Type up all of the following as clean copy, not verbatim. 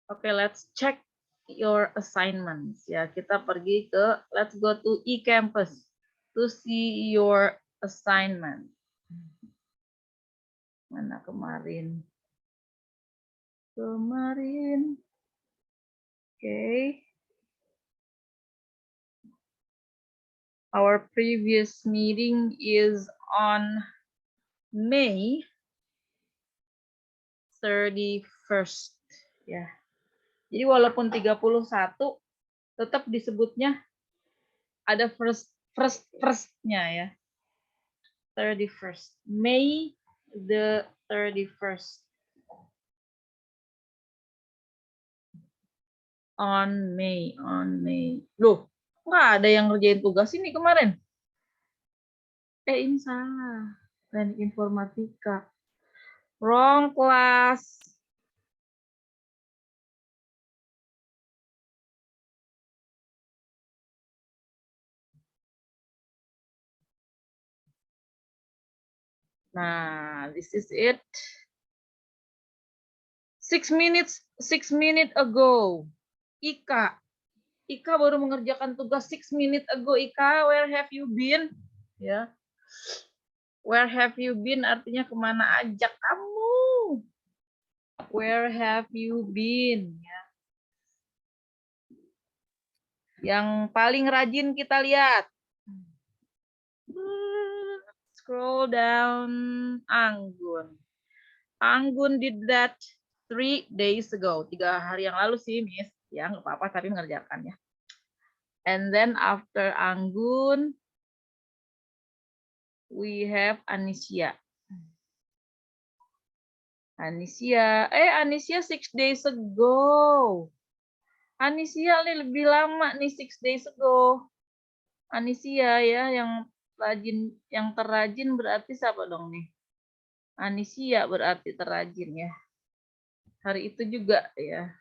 Oke, let's check your assignments. Ya, kita pergi ke let's go to eCampus to see your assignment. Mana kemarin? Kemarin. Oke. Our previous meeting is on May 31st. Ya. Jadi walaupun 31 tetap disebutnya ada first-nya ya. 31st. May the 31st. On May. Loh, nggak ada yang ngerjain tugas ini kemarin. Ini salah. Teknik informatika. Wrong class. Nah, this is it. 6 minutes ago. Ika baru mengerjakan tugas 6 minutes ago. Ika, where have you been? Ya. Where have you been artinya kemana aja kamu? Where have you been? Ya. Yang paling rajin kita lihat. Scroll down. Anggun. Anggun did that 3 days ago. 3 hari yang lalu sih, Miss. Ya, nggak apa-apa, tapi mengerjakan ya. And then after Anggun, we have Anisia. Anisia 6 days ago. Anisia nih lebih lama nih 6 days ago. Anisia ya, yang rajin, yang terrajin berarti siapa dong nih? Anisia berarti terrajin ya. Hari itu juga ya.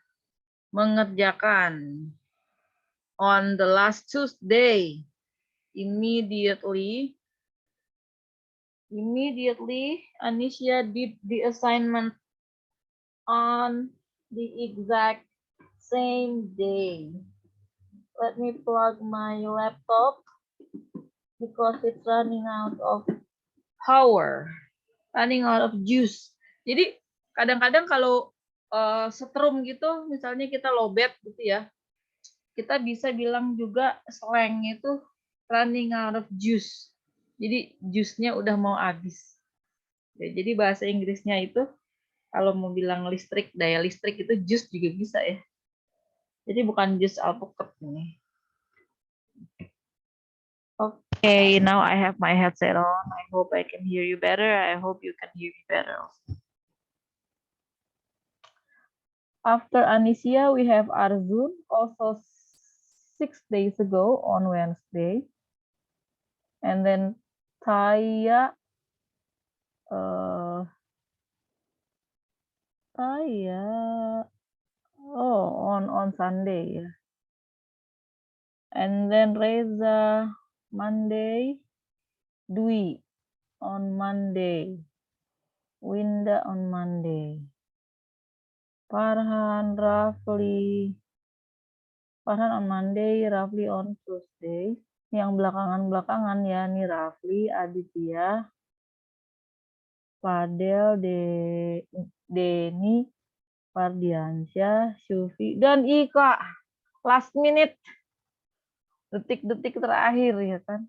Mengerjakan. On the last Tuesday. Immediately Anisia did the assignment on the exact same day. Let me plug my laptop because it's running out of power, running out of juice. Jadi kadang-kadang kalau setrum gitu, misalnya kita lowbat gitu ya, kita bisa bilang juga slang itu running out of juice. Jadi jusnya udah mau habis. Ya, jadi bahasa Inggrisnya itu kalau mau bilang listrik, daya listrik itu jus juga bisa ya. Jadi bukan jus alpukat ini. Okay, now I have my headset on. I hope I can hear you better. I hope you can hear me better. After Anisia, we have Arzun, also 6 days ago on Wednesday. And then Taya, on Sunday. And then Reza, Monday. Dwi on Monday. Winda on Monday. Farhan on Monday, Rafli on Tuesday. Yang belakangan-belakangan ya, nih Rafli, Aditya, Fadel, Deni, Fardiansyah, Syufi, dan Ika. Last minute. Detik-detik terakhir ya kan.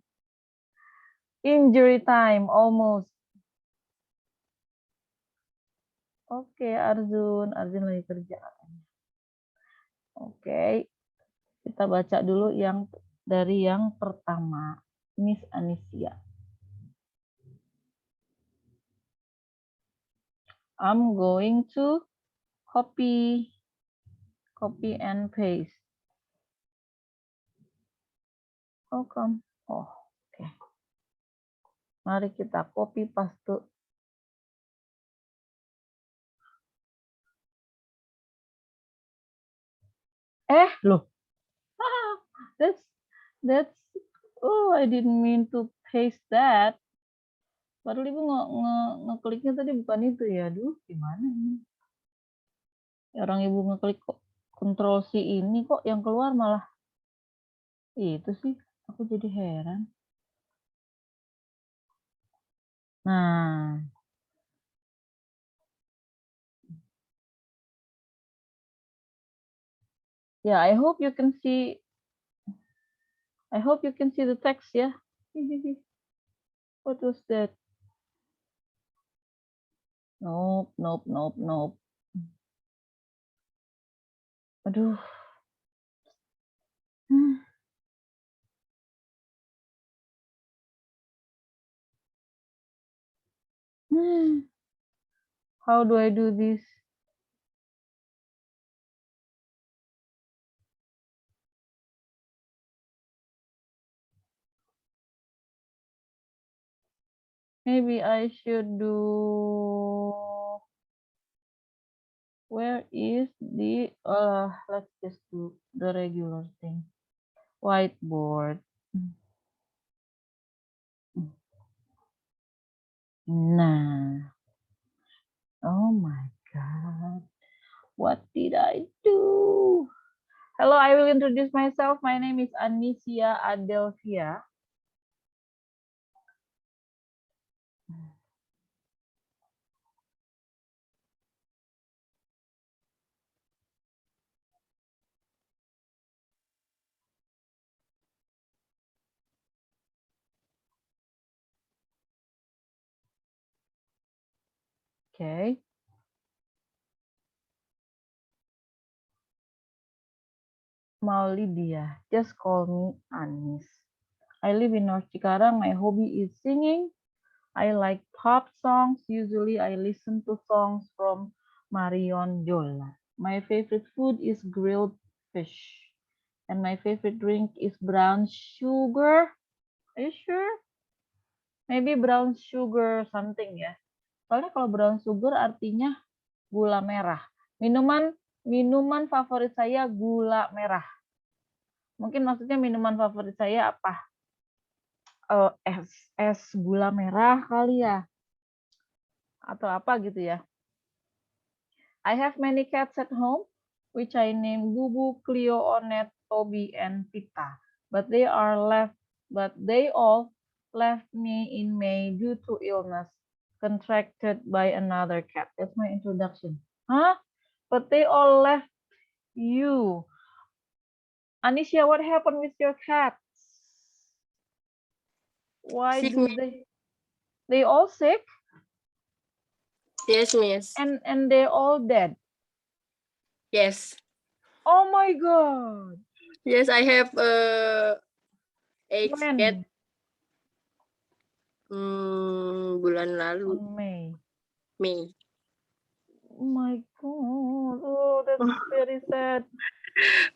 Injury time, almost. Oke, Arzun lagi kerja. Oke. Kita baca dulu yang dari yang pertama, Miss Anisia. I'm going to copy and paste. Oke. Mari kita copy paste. Loh. That's I didn't mean to paste that. Padahal Ibu ngekliknya tadi bukan itu ya. Aduh, gimana ini? Orang Ibu ngeklik kok Control C ini kok yang keluar malah itu sih. Aku jadi heran. Nah. Yeah, I hope you can see the text ya. What was that? Nope. Aduh. How do I do this? Maybe I should do, where is the, let's just do the regular thing. Whiteboard. Nah. Oh my God. What did I do? Hello, I will introduce myself. My name is Anicia Adelphia. Okay. Maulidia, just call me Anis. I live in North Cikarang. My hobby is singing. I like pop songs. Usually I listen to songs from Marion Jola. My favorite food is grilled fish. And my favorite drink is brown sugar. Are you sure? Maybe brown sugar something ya. Soalnya kalau brown sugar artinya gula merah. Minuman favorit saya gula merah. Mungkin maksudnya minuman favorit saya apa? Es gula merah kali ya. Atau apa gitu ya. I have many cats at home, which I name Bubu, Cleo, Onet, Toby, and Pita. But they all left me in May due to illness contracted by another cat. That's my introduction. Huh? But they all left you. Anisha, what happened with your cats? Why Sick, do they all sick? Yes, miss. And they're all dead? Yes. Oh my God. Yes, I have 8 When? cat. Bulan lalu. On May. May. Oh my God. Oh, that's very sad.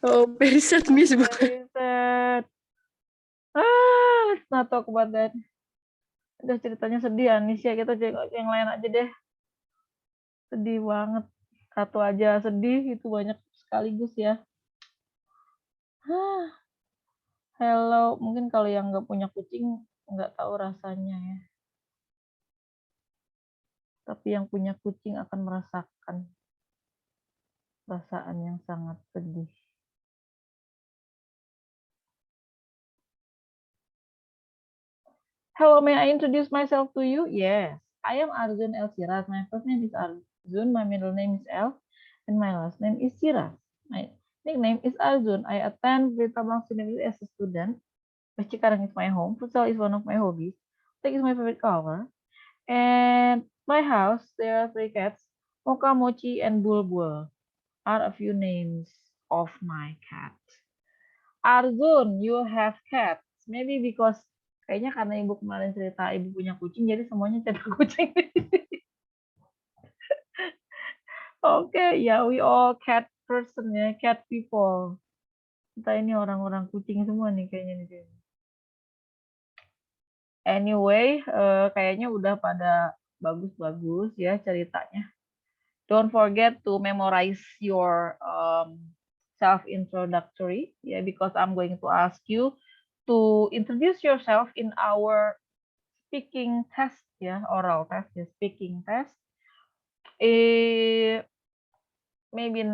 Oh, very sad, miss. Very sad. Let's not talk about that. Udah ceritanya sedih, Anisya. Kita cek yang lain aja deh. Sedih banget. Satu aja sedih, itu banyak sekaligus ya. Hello, mungkin kalau yang nggak punya kucing nggak tahu rasanya ya. Tapi yang punya kucing akan merasakan perasaan yang sangat sedih. Hello, may I introduce myself to you? Yes, I am Arzun El Siraz. My first name is Arzun, my middle name is El, and my last name is Siraz. My nickname is Arzun. I attend Bertabang University as a student. Cikarang is my home. Futsal is one of my hobbies. Tech is my favorite color. And my house, there are 3 cats. Mocha, Mochi, and Bulbul are a few names of my cat. Arzun, you have cats. Maybe because kayaknya karena ibu kemarin cerita ibu punya kucing, jadi semuanya cerita kucing. Oke, ya, we all cat person ya, cat people. Kita ini orang-orang kucing semua nih kayaknya di sini. Anyway, kayaknya udah pada bagus-bagus ya ceritanya. Don't forget to memorize your self-introductory, yeah, because I'm going to ask you to introduce yourself in our speaking test, ya, oral test, ya, speaking test. Maybe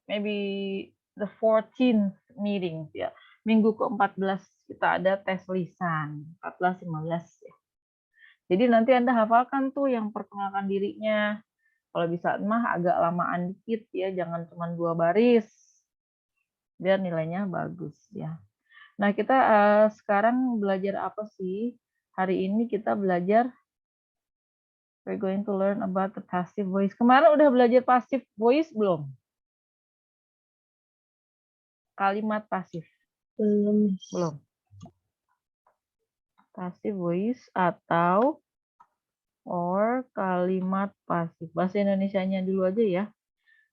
maybe the 14th meeting ya. Minggu ke-14 kita ada tes lisan, 14 15 ya. Jadi nanti Anda hafalkan tuh yang perkenalkan dirinya. Kalau bisa mah agak lamaan dikit ya, jangan cuma 2 baris. Biar nilainya bagus ya. Nah, kita sekarang belajar apa sih? Hari ini kita belajar we're going to learn about the passive voice. Kemarin udah belajar passive voice belum? Kalimat pasif. Belum. Passive voice atau or kalimat pasif. Bahasa Indonesianya dulu aja ya.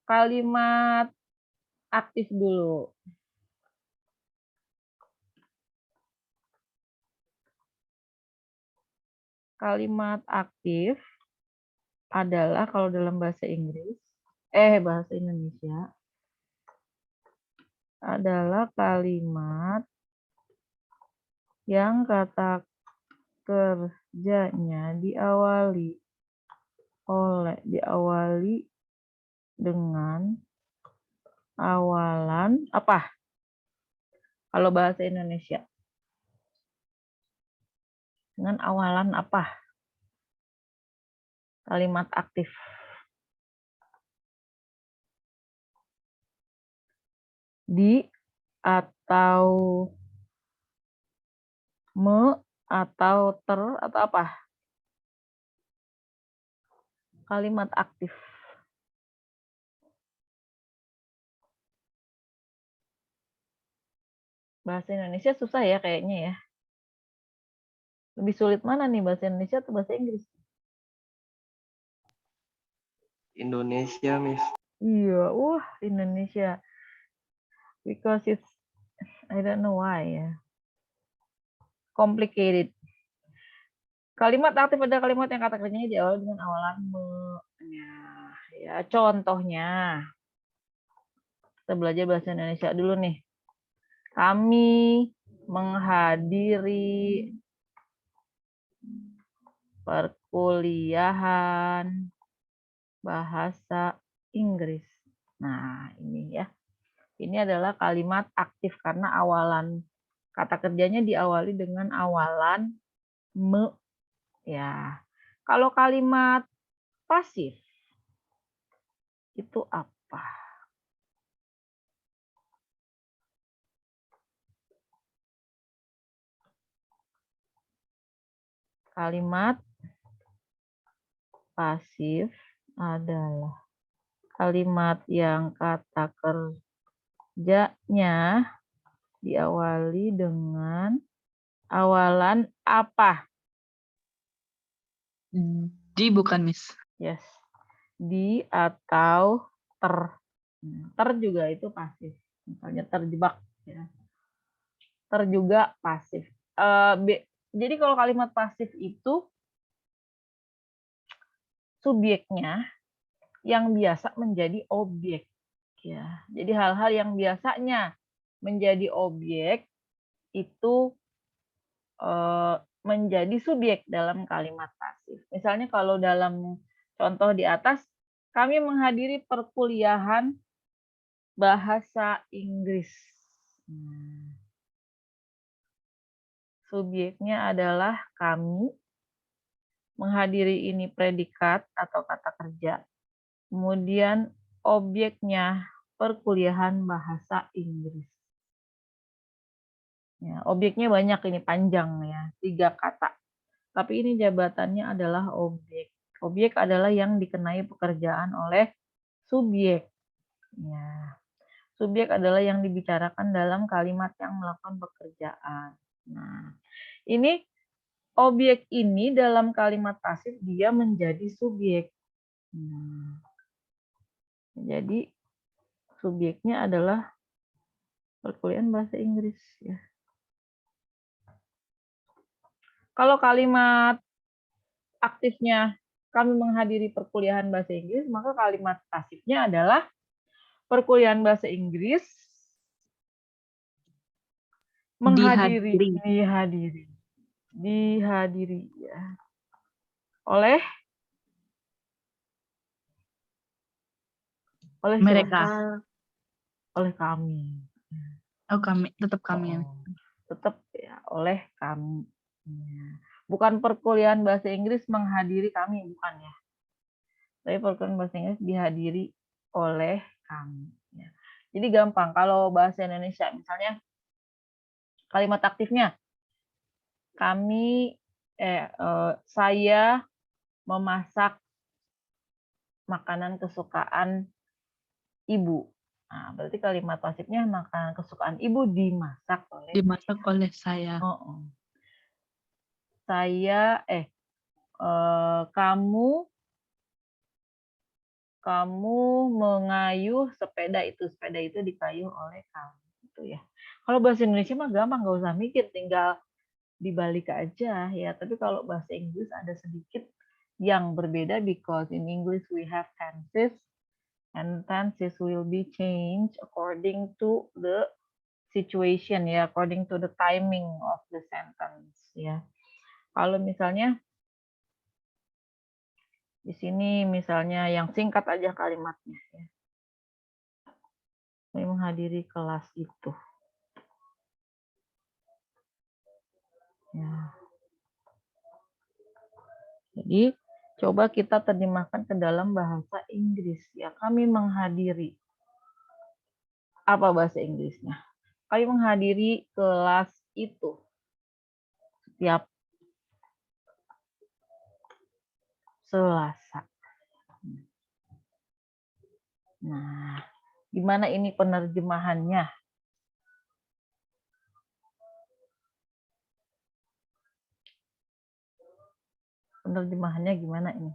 Kalimat aktif dulu. Kalimat aktif adalah kalau dalam bahasa Inggris, bahasa Indonesia adalah kalimat yang kata kerjanya diawali dengan awalan apa? Kalau bahasa Indonesia. Dengan awalan apa? Kalimat aktif. Di atau me atau ter atau apa? Kalimat aktif. Bahasa Indonesia susah ya kayaknya ya. Lebih sulit mana nih, bahasa Indonesia atau bahasa Inggris? Indonesia, Miss. Iya, Indonesia. Because it's, I don't know why ya. Complicated. Kalimat aktif adalah kalimat yang kata kerjanya diawali dengan awalan me. Ya, contohnya. Kita belajar bahasa Indonesia dulu nih. Kami menghadiri perkuliahan bahasa Inggris. Nah, ini ya. Ini adalah kalimat aktif karena awalan kata kerjanya diawali dengan awalan me. Ya. Kalau kalimat pasif itu apa? Kalimat pasif adalah kalimat yang kata kerjanya diawali dengan awalan apa? Di bukan, Miss. Yes. Di atau ter. Ter juga itu pasif. Misalnya terjebak. Ya. Ter juga pasif. Jadi kalau kalimat pasif itu subjeknya yang biasa menjadi objek. Ya. Jadi hal-hal yang biasanya menjadi objek itu menjadi subjek dalam kalimat pasif. Misalnya kalau dalam contoh di atas, kami menghadiri perkuliahan bahasa Inggris. Subjeknya adalah kami, menghadiri ini predikat atau kata kerja. Kemudian objeknya perkuliahan bahasa Inggris. Ya, objeknya banyak ini, panjang ya, 3 kata. Tapi ini jabatannya adalah objek. Objek adalah yang dikenai pekerjaan oleh subjek. Ya. Subjek adalah yang dibicarakan dalam kalimat yang melakukan pekerjaan. Nah, ini objek ini dalam kalimat pasif dia menjadi subjek. Nah, jadi subjeknya adalah perkuliahan bahasa Inggris ya. Kalau kalimat aktifnya kami menghadiri perkuliahan bahasa Inggris, maka kalimat pasifnya adalah perkuliahan bahasa Inggris dihadiri ya. Oleh Mereka. siapa? oleh kami. Oh, kami, tetap kami ya. Oh, tetap ya oleh kami. Ya. Bukan perkuliahan bahasa Inggris menghadiri kami, bukan ya. Tapi perkuliahan bahasa Inggris dihadiri oleh kami. Ya. Jadi gampang kalau bahasa Indonesia, misalnya kalimat aktifnya saya memasak makanan kesukaan ibu. Nah, berarti kalimat pasifnya makanan kesukaan ibu dimasak oleh Dimasak oleh saya. saya. Kamu mengayuh sepeda itu dikayuh oleh kamu, gitu ya. Kalau bahasa Indonesia mah gampang, nggak usah mikir, tinggal dibalik aja ya. Tapi kalau bahasa Inggris ada sedikit yang berbeda, because in English we have tenses, and tenses will be changed according to the situation ya, according to the timing of the sentence ya. Kalau misalnya di sini misalnya yang singkat aja kalimatnya ya. Saya menghadiri kelas itu. Ya. Jadi coba kita terjemahkan ke dalam bahasa Inggris ya. Kami menghadiri. Apa bahasa Inggrisnya? Kami menghadiri kelas itu setiap Selasa. Nah, gimana ini penerjemahannya? Penerjemahannya gimana ini?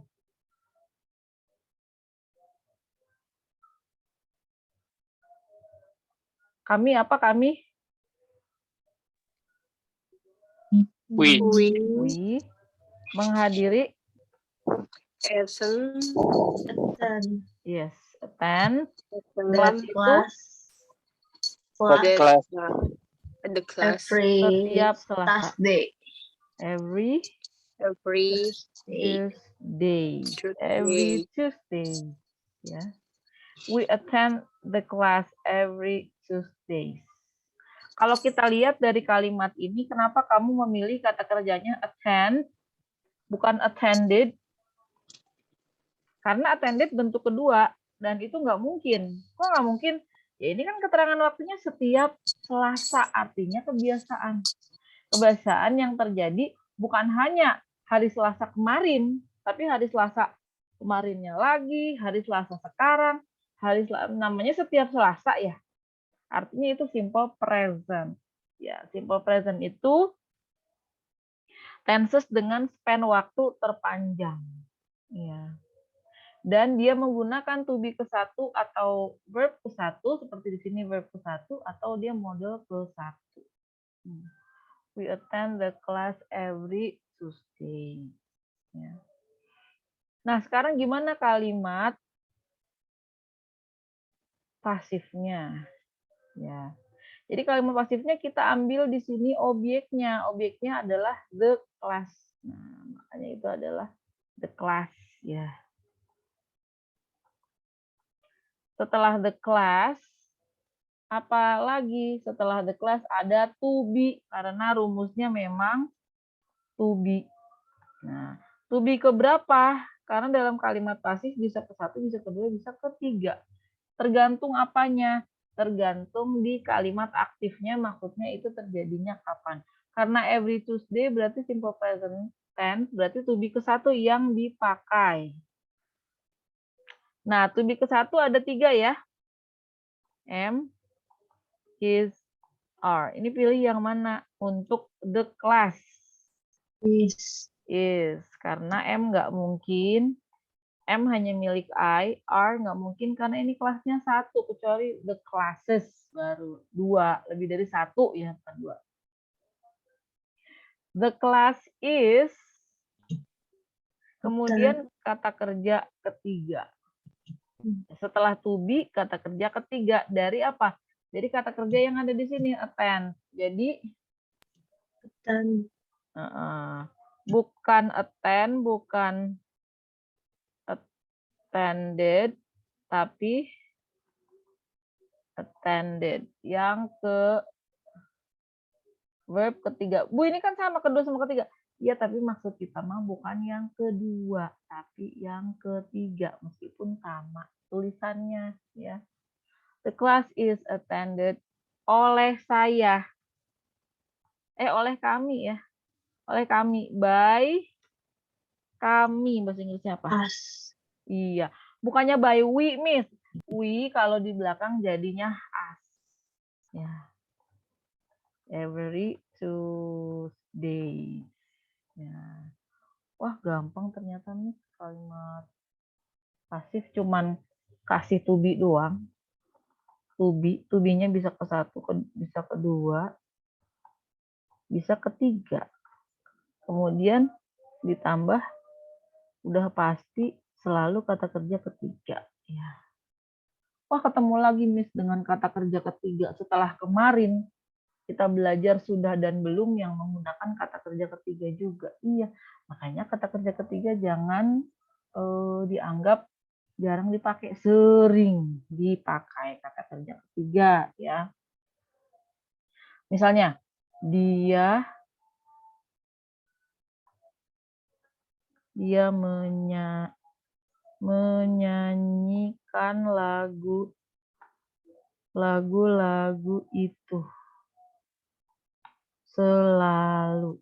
Kami apa kami? We. We menghadiri. Attend. Yes, attend. Kelas Itu kelas. The class. setiap Selasa. Thursday. Every Every Tuesday. Tuesday. Every Tuesday. Ya. We attend the class every Tuesdays. Kalau kita lihat dari kalimat ini, kenapa kamu memilih kata kerjanya attend, bukan attended? Karena attended bentuk kedua, dan itu nggak mungkin. Kok nggak mungkin? Ya ini kan keterangan waktunya setiap Selasa, artinya kebiasaan. Kebiasaan yang terjadi bukan hanya hari Selasa kemarin, tapi hari Selasa kemarinnya lagi, hari Selasa sekarang, namanya setiap Selasa ya. Artinya itu simple present. Ya, simple present itu tenses dengan span waktu terpanjang. Ya. Dan dia menggunakan to be ke-1 atau verb ke-1, seperti di sini verb ke-1, atau dia model ke-1. We attend the class every Tuesday. Ya. Nah, sekarang gimana kalimat pasifnya? Ya. Jadi kalimat pasifnya kita ambil di sini objeknya. Objeknya adalah the class. Nah, makanya itu adalah the class ya. Setelah the class, apa lagi? Setelah the class ada to be, karena rumusnya memang to be. Nah, to be ke berapa? Karena dalam kalimat pasif bisa ke-1, bisa ke-2, bisa ke-3. Tergantung apanya? Tergantung di kalimat aktifnya, maksudnya itu terjadinya kapan. Karena every Tuesday berarti simple present tense, berarti to be ke-1 yang dipakai. Nah, to be ke-1 ada 3 ya. Am, is, are. Ini pilih yang mana? Untuk the class. Is. Karena M nggak mungkin. M hanya milik I, R nggak mungkin karena ini kelasnya 1, kecuali the classes baru 2, lebih dari 1 ya, bukan 2. The class is, kemudian kata kerja ketiga. Setelah to be, kata kerja ketiga. Dari apa? Dari kata kerja yang ada di sini, attend. Jadi, bukan attend, bukan attended, tapi attended. Yang ke verb ketiga. Bu, ini kan sama kedua sama ketiga. Ya, tapi maksud kita mah bukan yang kedua, tapi yang ketiga, meskipun sama tulisannya ya. The class is attended oleh saya. Oleh kami ya. Oleh kami, by kami, bahasa Inggrisnya apa? Us. Iya, bukannya by we, Miss. We kalau di belakang jadinya us. Ya. Every Tuesday. Ya. Wah, gampang ternyata nih kalimat pasif cuman kasih to be doang. To be-nya bisa ke satu, bisa kedua, bisa ketiga. Kemudian ditambah udah pasti selalu kata kerja ketiga. Ya. Wah, ketemu lagi Miss dengan kata kerja ketiga setelah kemarin kita belajar sudah dan belum yang menggunakan kata kerja ketiga juga. Iya, makanya kata kerja ketiga jangan dianggap jarang dipakai, sering dipakai kata kerja ketiga ya. Misalnya, dia menyanyikan lagu-lagu itu selalu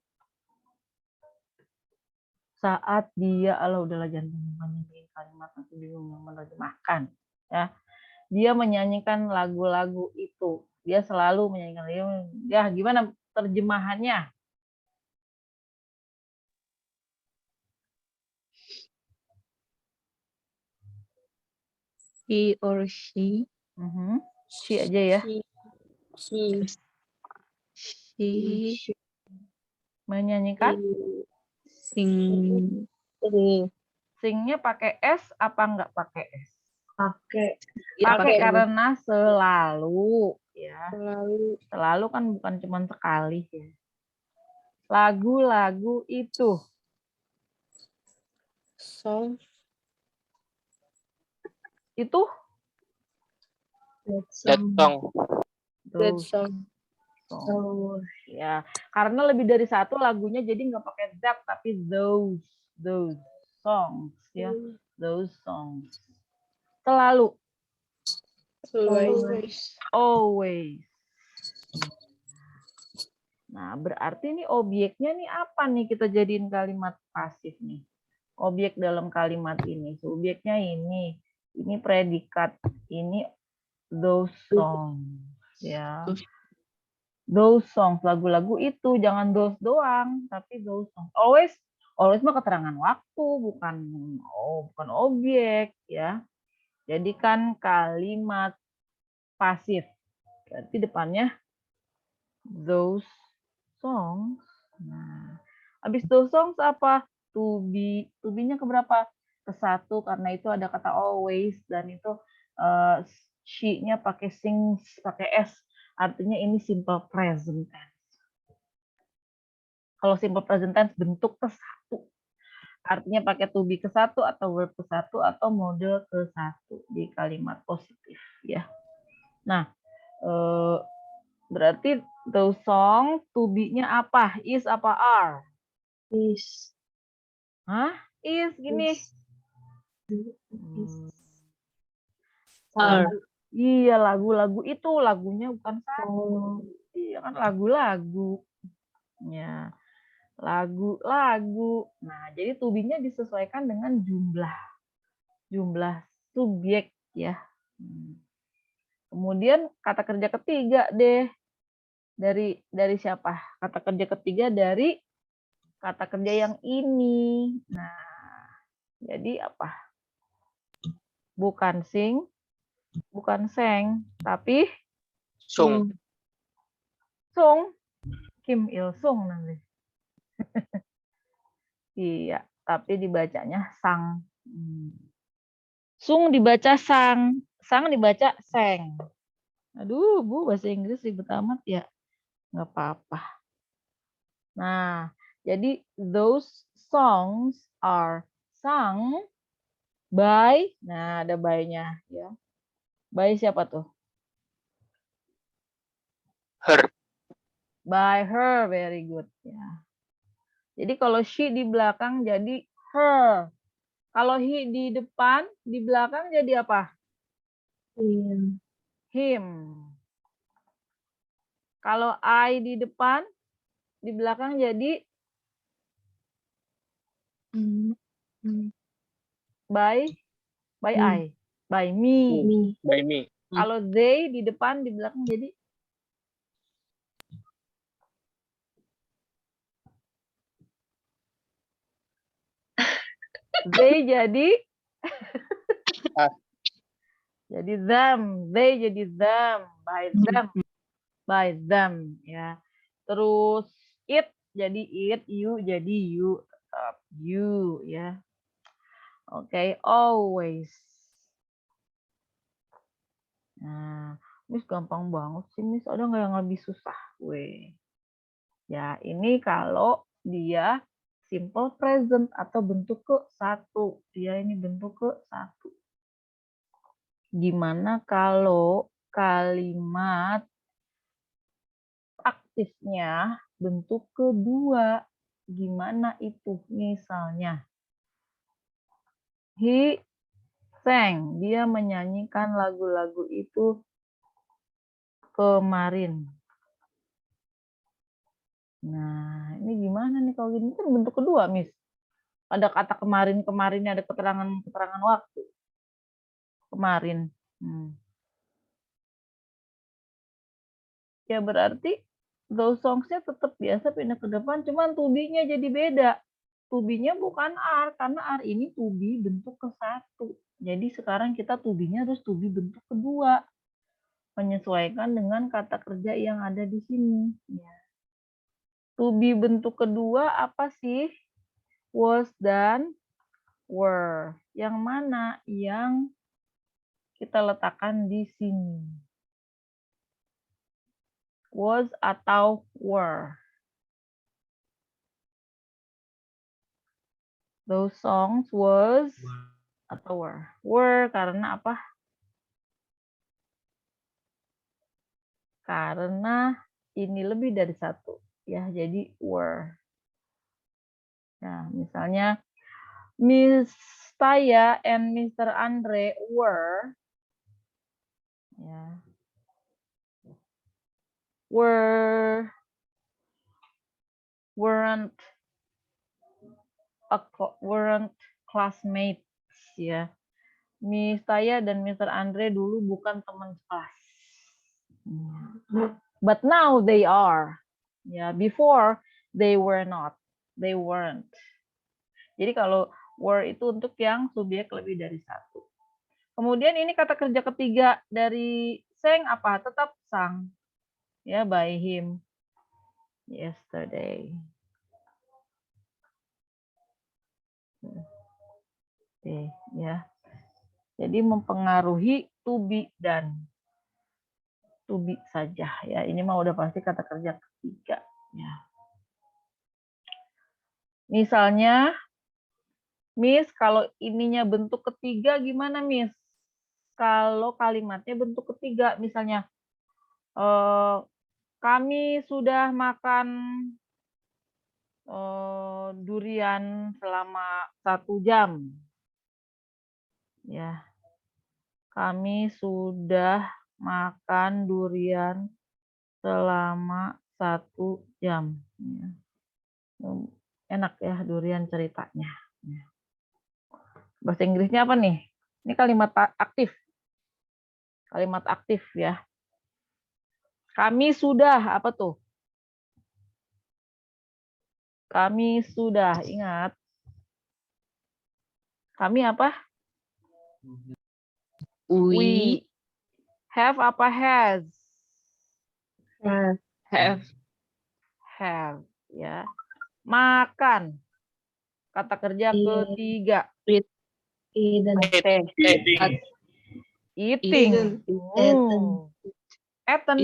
saat dia udahlah jangan menyanyikan kalimat nanti bingung yang menerjemahkan ya. Dia menyanyikan lagu-lagu itu, dia selalu menyanyikan ya. Gimana terjemahannya? He or she. She aja ya. She Menyanyikan. sing. Singnya pakai S apa enggak pakai S? Pakai. Pakai karena selalu ya. Selalu. Selalu kan bukan cuma sekali ya. Lagu-lagu itu. Song. Itu. That song. That song. Oh, ya, karena lebih dari satu lagunya jadi nggak pakai that tapi those songs ya, those songs. Selalu. Always. Nah, berarti ini objeknya nih apa nih kita jadiin kalimat pasif nih. Objek dalam kalimat ini, subjeknya ini predikat, ini those songs ya. Those songs, lagu-lagu itu, jangan those doang, tapi those songs. Always mah keterangan waktu, bukan objek ya. Jadikan kalimat pasif. Berarti depannya those songs. Nah, habis those songs apa? To be. To be-nya keberapa? Ke satu, karena itu ada kata always dan itu she-nya pakai sings, pakai s. Artinya ini simple present tense. Kalau simple present tense bentuk ke satu. Artinya pakai to be ke satu atau verb ke satu atau model ke satu di kalimat positif ya. Nah, berarti those songs to be-nya apa? Is apa are? Is. Hah? Is gini. Are. Iya, lagu-lagu itu, lagunya bukan satu. Iya kan lagu-lagu. Ya. Lagu-lagu. Nah, jadi to be-nya disesuaikan dengan jumlah subjek ya. Kemudian kata kerja ketiga deh. Dari siapa? Kata kerja ketiga dari kata kerja yang ini. Nah, jadi apa? Bukan sing, bukan seng, tapi Sung. sung. Kim Il Sung nanti. Iya, tapi dibacanya sang. Sung dibaca sang, sang dibaca seng. Aduh, Bu, bahasa Inggris ribet amat ya. Nggak apa-apa. Nah, jadi those songs are sung by, nah ada by-nya ya. By siapa tuh? her. By her, very good. Ya. Jadi kalau she di belakang jadi her. Kalau he di depan, di belakang jadi apa? him, Him. Kalau I di depan, di belakang jadi mm, by Me. I. By me. me, By me. Kalau they di depan, di belakang jadi they jadi Us. jadi them, they jadi them, by them ya. Terus it jadi it, you jadi you, tetap you ya. Oke, always. Nah, Miss gampang banget sih, Miss. Ada nggak yang lebih susah? Weh. Ya, ini kalau dia simple present atau bentuk ke satu. Ya, ini bentuk ke satu. Gimana kalau kalimat aktifnya bentuk kedua? Gimana itu? Misalnya, he sang. Dia menyanyikan lagu-lagu itu kemarin. Nah, ini gimana nih kalau gini kan bentuk kedua, Miss. Ada kata kemarin-kemarinnya, ada keterangan waktu. Kemarin. Ya berarti those songs-nya tetap biasa pindah ke depan, cuman to be-nya jadi beda. To be-nya bukan are, karena are ini to be bentuk ke satu. Jadi sekarang kita to be-nya harus to be bentuk kedua. Menyesuaikan dengan kata kerja yang ada di sini. Ya. To be bentuk kedua apa sih? Was dan were. Yang mana? Yang kita letakkan di sini. Was atau were. Those songs was atau were. Were karena apa? Karena ini lebih dari satu. Ya, jadi were. Nah, misalnya Miss Taya and Mr. Andre were ya, weren't classmates ya. Miss Taya dan Mr. Andre dulu bukan teman kelas. But now they are. Ya, before they were not. They weren't. Jadi kalau were itu untuk yang subjek lebih dari satu. Kemudian ini kata kerja ketiga dari sang apa? Tetap sang. Ya, by him yesterday. Oke, ya. Jadi mempengaruhi to be dan to be saja ya. Ini mah udah pasti kata kerja ketiga ya. Misalnya Miss, kalau ininya bentuk ketiga gimana, Miss? Kalau kalimatnya bentuk ketiga, misalnya, kami sudah makan durian selama 1 jam. Ya, kami sudah makan durian selama 1 jam. Ya. Enak ya durian ceritanya. Ya. Bahasa Inggrisnya apa nih? Ini kalimat aktif. Kalimat aktif ya. Kami sudah, apa tuh? Kami sudah, ingat. Kami apa? We have apa has? Have, ya. Makan. Kata kerja ketiga. Eating. Eaten.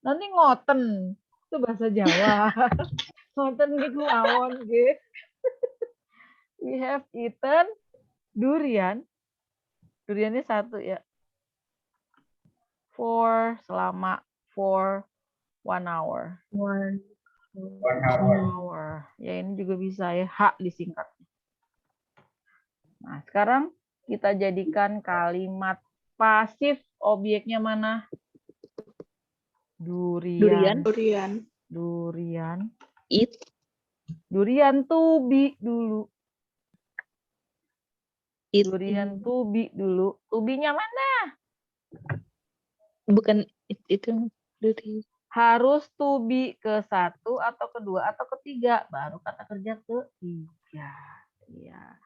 Nanti ngoten. Itu bahasa Jawa. Ngoten gitu awon gitu. We have eaten durian. Duriannya 1 ya. For selama for 1 hour. 1 Hour. Ya ini juga bisa ya, H disingkat. Nah, sekarang kita jadikan kalimat pasif, objeknya mana? Durian. Durian. Eat. Durian to be dulu. Eat. Durian to be dulu. To be-nya mana? Bukan itu. Durian. Harus to be ke satu atau kedua atau ketiga. Baru kata kerja ketiga. Ya.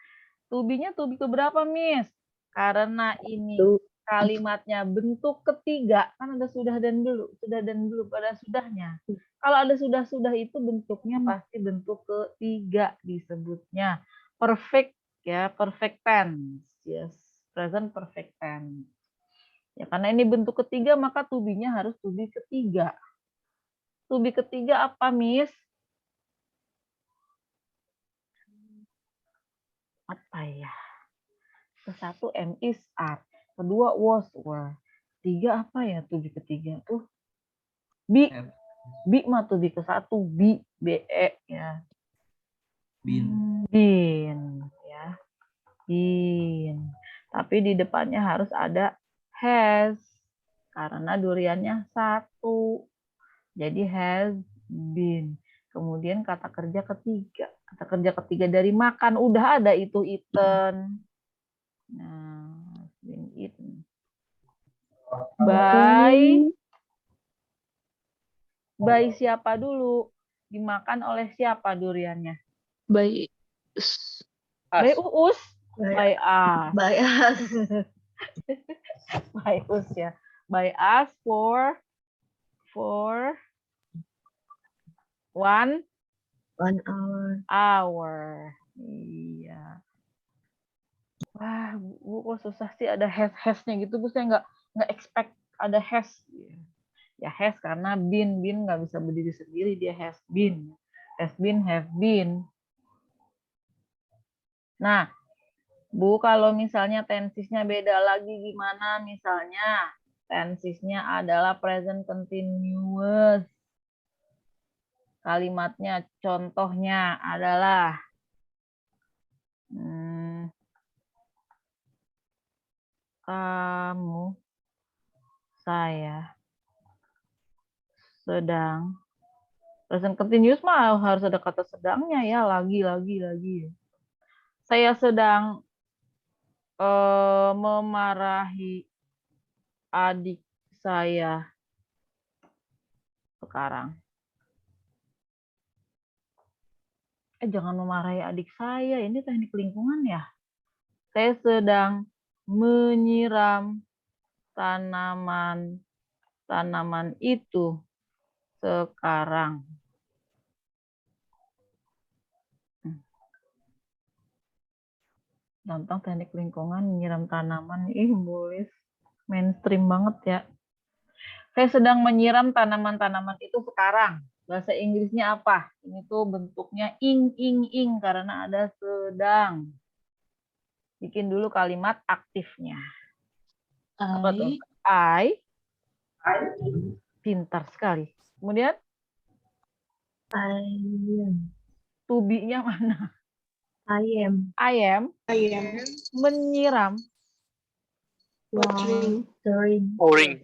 To be-nya to be ke berapa, Miss? Karena ini kalimatnya bentuk ketiga. Kan ada sudah dan dulu. Sudah dan dulu pada sudahnya. Kalau ada sudah-sudah itu bentuknya pasti bentuk ketiga disebutnya. Perfect ya, perfect tense. Yes, present perfect tense. Ya, karena ini bentuk ketiga maka to be-nya harus to be ketiga. To be ketiga apa, Miss? Apa ya? Ke-1 am is are. Kedua was were. 3 apa ya to be ketiga tuh? Be. Be mah to be ke-1 be ya. Been ya. Been. Tapi di depannya harus ada has karena duriannya 1. Jadi has been. Kemudian kata kerja ketiga. Kata kerja ketiga dari makan udah ada itu eaten. Nah, been eaten. By siapa dulu? Dimakan oleh siapa duriannya? By By Uus. By us. By us. By us ya. By us for 1 hour. Iya. Wah, Bu kok susah sih ada has-hasnya gitu. Bu saya nggak expect ada has. Ya has karena been nggak bisa berdiri sendiri, dia has been, have been. Nah, Bu kalau misalnya tensisnya beda lagi gimana? Misalnya tensisnya adalah present continuous. Kalimatnya contohnya adalah kamu, saya sedang. Present continuous mah harus ada kata sedangnya ya, lagi. Saya sedang memarahi adik saya sekarang. Jangan memarahi adik saya, ini teknik lingkungan ya. Saya sedang menyiram tanaman itu sekarang. Gampang teknik lingkungan, menyiram tanaman. Boleh mainstream banget ya. Saya sedang menyiram tanaman-tanaman itu sekarang. Bahasa Inggrisnya apa? Ini tuh bentuknya ing karena ada sedang. Bikin dulu kalimat aktifnya. Apa tuh? I. Pintar sekali. Kemudian? To be-nya mana? I am. Menyiram. Pouring.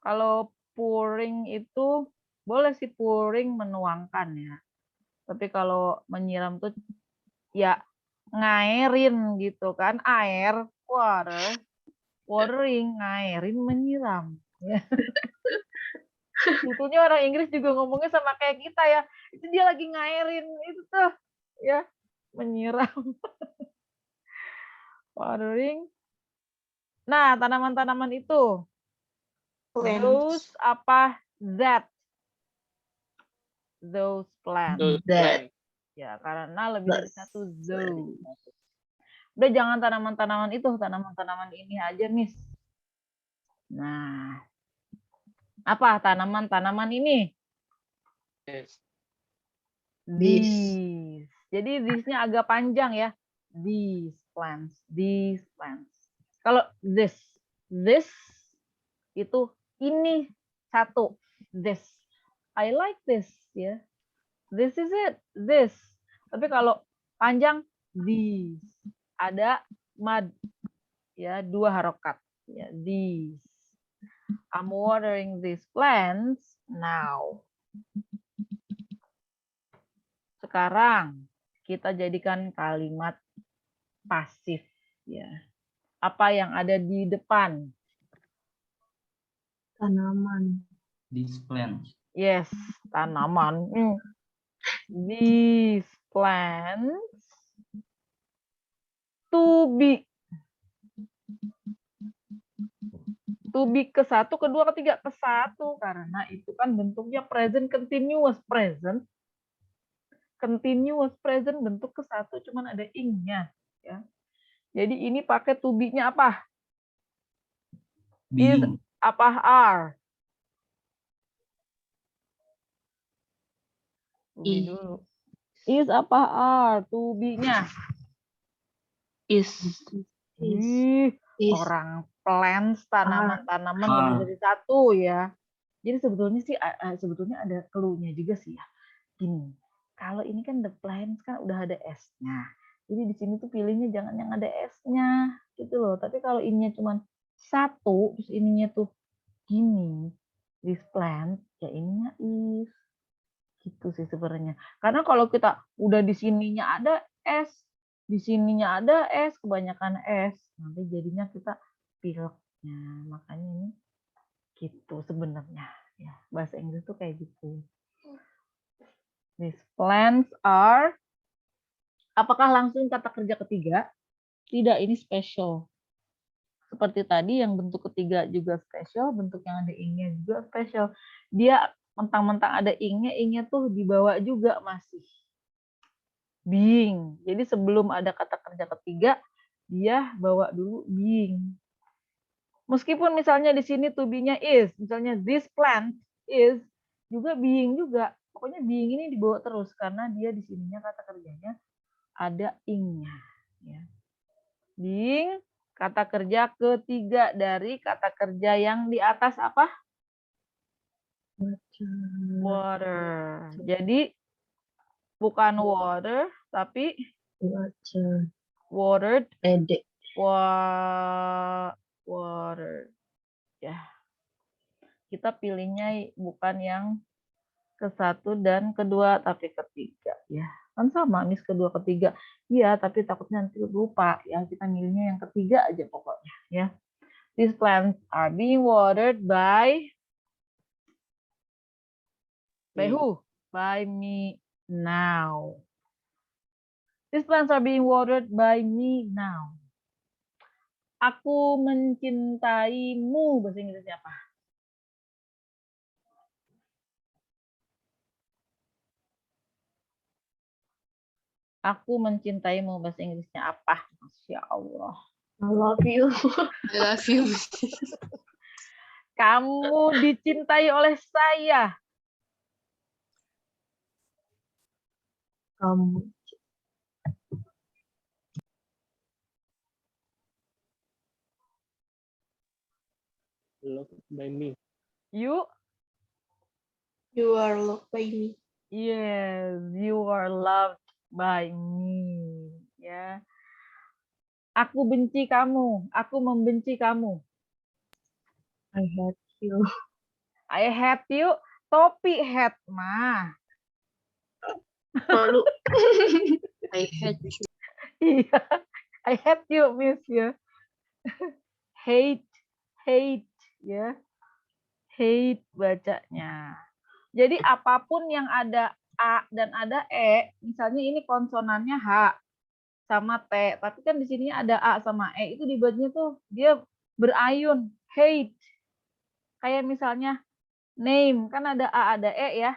Kalau pouring itu boleh sih pouring menuangkan ya. Tapi kalau menyiram tuh ya ngairin gitu kan, air, water, watering, ngairin, menyiram. Ya. Sebetulnya orang Inggris juga ngomongnya sama kayak kita ya. Itu dia lagi ngairin itu tuh ya, menyiram. Watering. Nah, tanaman-tanaman itu. Those apa? Those plants. Ya, karena lebih dari satu those. Udah jangan tanaman-tanaman itu, tanaman-tanaman ini aja, Miss. Nah, apa tanaman-tanaman ini? These. Jadi these-nya agak panjang ya. These plants. Kalau this itu ini satu, this. I like this, ya. This is it, this. Tapi kalau panjang, these. Ada mad, ya, 2 harokat, ya, these. I'm watering these plants now. Sekarang kita jadikan kalimat pasif, ya. Apa yang ada di depan? Tanaman. These plants. Yes, tanaman. These plants to be. To be ke satu, kedua, ketiga, ke satu. Karena itu kan bentuknya present continuous. Present. Continuous present bentuk ke satu, cuman ada ing-nya. Ya. Jadi ini pakai to be-nya apa? Is Being. apa are? To be Is. dulu. Is apa are? To be-nya. Is. Ih, Is. orang plants, tanaman-tanaman Ah. lebih dari satu ya. Jadi sebetulnya sih sebetulnya ada clue-nya juga sih ya. Gini, kalau ini kan the plants kan udah ada S-nya. Jadi di sini tuh pilihnya jangan yang ada S-nya gitu loh. Tapi kalau ininya cuma satu, terus ininya tuh gini, this plant, ya ininya is. Gitu sih sebenarnya. Karena kalau kita udah di sininya ada S, di sininya ada S, kebanyakan S, nanti jadinya kita pileknya. Makanya ini gitu sebenarnya. Ya, bahasa Inggris tuh kayak gitu. These plants are, apakah langsung kata kerja ketiga? Tidak, ini special. Seperti tadi yang bentuk ketiga juga special, bentuk yang ada ing-nya juga special. Dia mentang-mentang ada ing-nya tuh dibawa juga masih. Being. Jadi sebelum ada kata kerja ketiga, dia bawa dulu being. Meskipun misalnya di sini to be-nya is, misalnya this plant is, juga being juga. Pokoknya being ini dibawa terus karena dia di sininya kata kerjanya ada ing-nya. Ya. Being, kata kerja ketiga dari kata kerja yang di atas apa? Water. Jadi bukan water, tapi watered. Edek. Water. Ya. Kita pilihnya bukan yang ke satu dan kedua, tapi ketiga. Ya, kan sama nih kedua ketiga. Iya, tapi takutnya nanti lupa. Ya, kita milihnya yang ketiga aja pokoknya. Ya. These plants are being watered by who? By me now. These plants are being watered by me now. Aku mencintaimu, bahasa Inggrisnya apa? Aku mencintaimu, bahasa Inggrisnya apa? Masya Allah. I love you. I love you. Kamu dicintai oleh saya. Kamu. Loved by me. You? You are loved by me. Yes, you are loved by me. Ya. Aku benci kamu. Aku membenci kamu. I hate you. I hate you. Topi hate mah. Malu. I hate you. Iya. I hate you, Miss ya. Hate, ya. Hate bacanya. Jadi apapun yang ada A dan ada E, misalnya ini konsonannya H sama T, tapi kan di sini ada A sama E, itu dibacanya tuh dia berayun, hate. Kayak misalnya name, kan ada A ada E ya.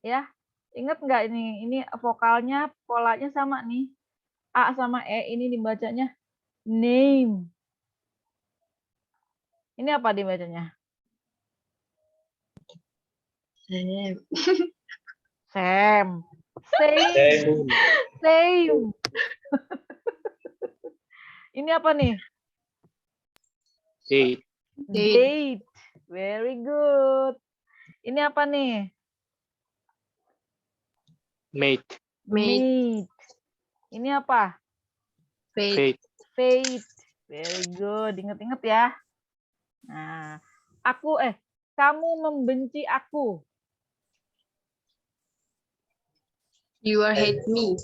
Ya. Ingat nggak ini? Ini vokalnya polanya sama nih. A sama E ini dibacanya name. Ini apa dibacanya? Sam. Sam. Same. Same. Ini apa nih? Hate. Date. Very good. Ini apa nih? Mate. Meet. Ini apa? Fate. Fate. Fate. Very good. Ingat-ingat ya. Nah, kamu membenci aku. You are hate me.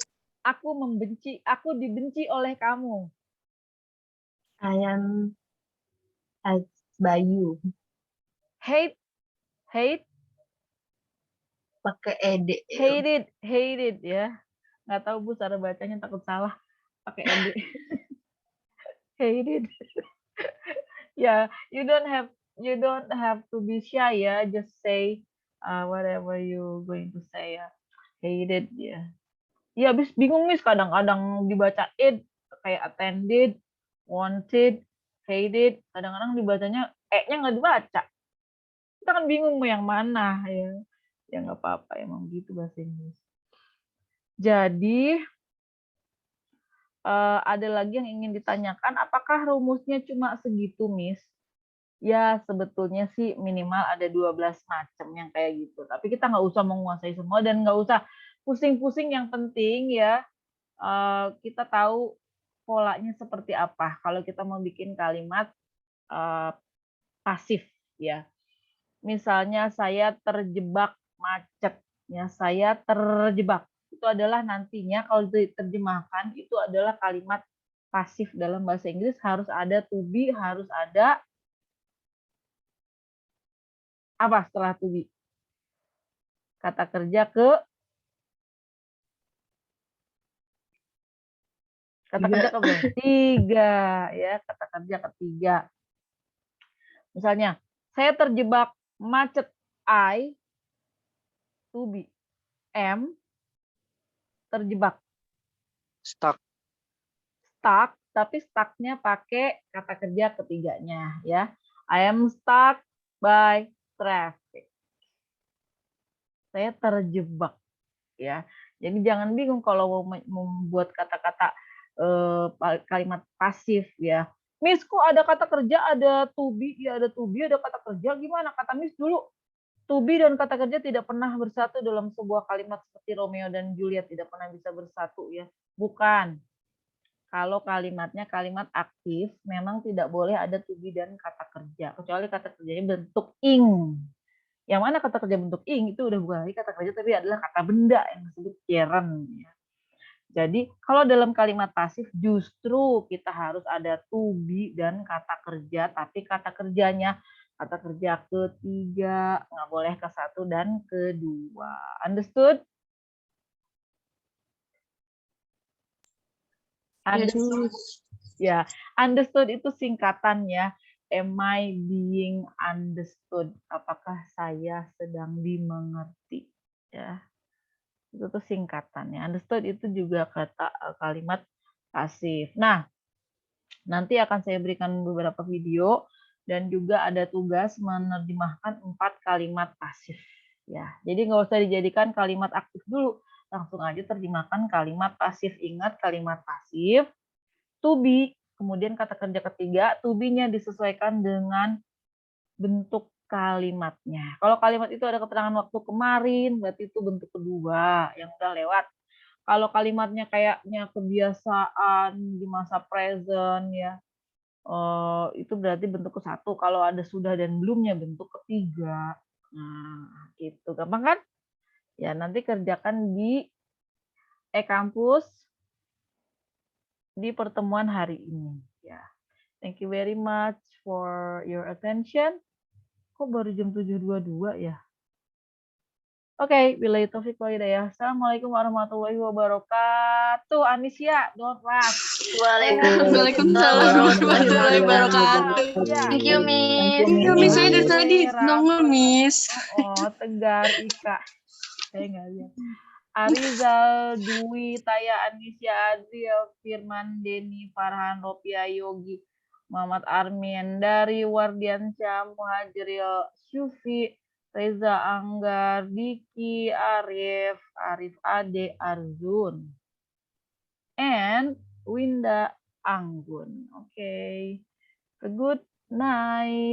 Aku dibenci oleh kamu. I am hate by you. Hate Pakai ed. hated ya. Nggak tahu Bu cara bacanya, takut salah pakai ed. Hated. Ya, you don't have to be shy ya. Just say whatever you going to say ya. Hated ya. Ya habis bingung Miss, kadang-kadang dibaca it kayak attended, wanted, hated, kadang-kadang dibacanya nya nggak dibaca. Kita kan bingung mau yang mana ya. Ya nggak apa-apa, emang gitu bahasa Inggris. Jadi ada lagi yang ingin ditanyakan, apakah rumusnya cuma segitu, Miss? Ya, sebetulnya sih minimal ada 12 macam yang kayak gitu. Tapi kita nggak usah menguasai semua dan nggak usah pusing-pusing. Yang penting ya, kita tahu polanya seperti apa. Kalau kita mau bikin kalimat pasif, ya. Misalnya saya terjebak macet. Ya, saya terjebak. Itu adalah nantinya kalau diterjemahkan itu adalah kalimat pasif dalam bahasa Inggris, harus ada to be, harus ada apa setelah to be? Kata kerja kerja keberapa? 3 ya, kata kerja ketiga. Misalnya, saya terjebak macet, I to be, am terjebak. Stuck. Tapi stuck-nya pakai kata kerja ketiganya ya. I am stuck by traffic. Saya terjebak ya. Jadi jangan bingung kalau mau membuat kata-kata kalimat pasif ya. Miss, kok ada kata kerja, ada to be, ya ada to be, ada kata kerja, gimana? Kata Miss dulu, to be dan kata kerja tidak pernah bersatu dalam sebuah kalimat seperti Romeo dan Juliet, tidak pernah bisa bersatu ya. Bukan. Kalau kalimatnya kalimat aktif, memang tidak boleh ada to be dan kata kerja, kecuali kata kerjanya bentuk ing. Yang mana kata kerja bentuk ing itu udah bukan lagi kata kerja, tapi adalah kata benda yang disebut gerund. Ya. Jadi kalau dalam kalimat pasif justru kita harus ada to be dan kata kerja, tapi kata kerjanya kata kerja ketiga, nggak boleh ke satu dan kedua. Understood? Understood. Ya, understood itu singkatan ya. Am I being understood? Apakah saya sedang dimengerti? Ya. Itu tuh singkatannya. Understood itu juga kalimat pasif. Nah, nanti akan saya berikan beberapa video dan juga ada tugas menerjemahkan 4 kalimat pasif. Ya, jadi nggak usah dijadikan kalimat aktif dulu, langsung aja terjemahkan kalimat pasif. Ingat kalimat pasif, to be, kemudian kata kerja ketiga, to be-nya disesuaikan dengan bentuk kalimatnya. Kalau kalimat itu ada keterangan waktu kemarin, berarti itu bentuk kedua yang udah lewat. Kalau kalimatnya kayaknya kebiasaan di masa present ya, itu berarti bentuk ke-1. Kalau ada sudah dan belumnya bentuk ketiga. Nah, gitu. Gampang kan? Ya, nanti kerjakan di e-kampus di pertemuan hari ini. Ya. Thank you very much for your attention. Kok baru jam 7.22 ya? Oke, billahi taufiq wal hidayah. Assalamualaikum warahmatullahi wabarakatuh. Anisya, don't rush. Waalaikumsalam warahmatullahi wabarakatuh. Thank you, Miss. Thank you, Miss. Saya dari tadi nongol, Miss. Oh, Tegar, Ika. Saya nggak lihat. Arizal, Dwi, Taya, Anisya, Adriel, Firman, Denny, Farhan, Ropia, Yogi, Muhammad Armin, dari Wardiansyah, Muhajiril, Syufi, Reza Anggar, Diki, Arif Ade, Arzun, and Winda Anggun. Okay. Good night.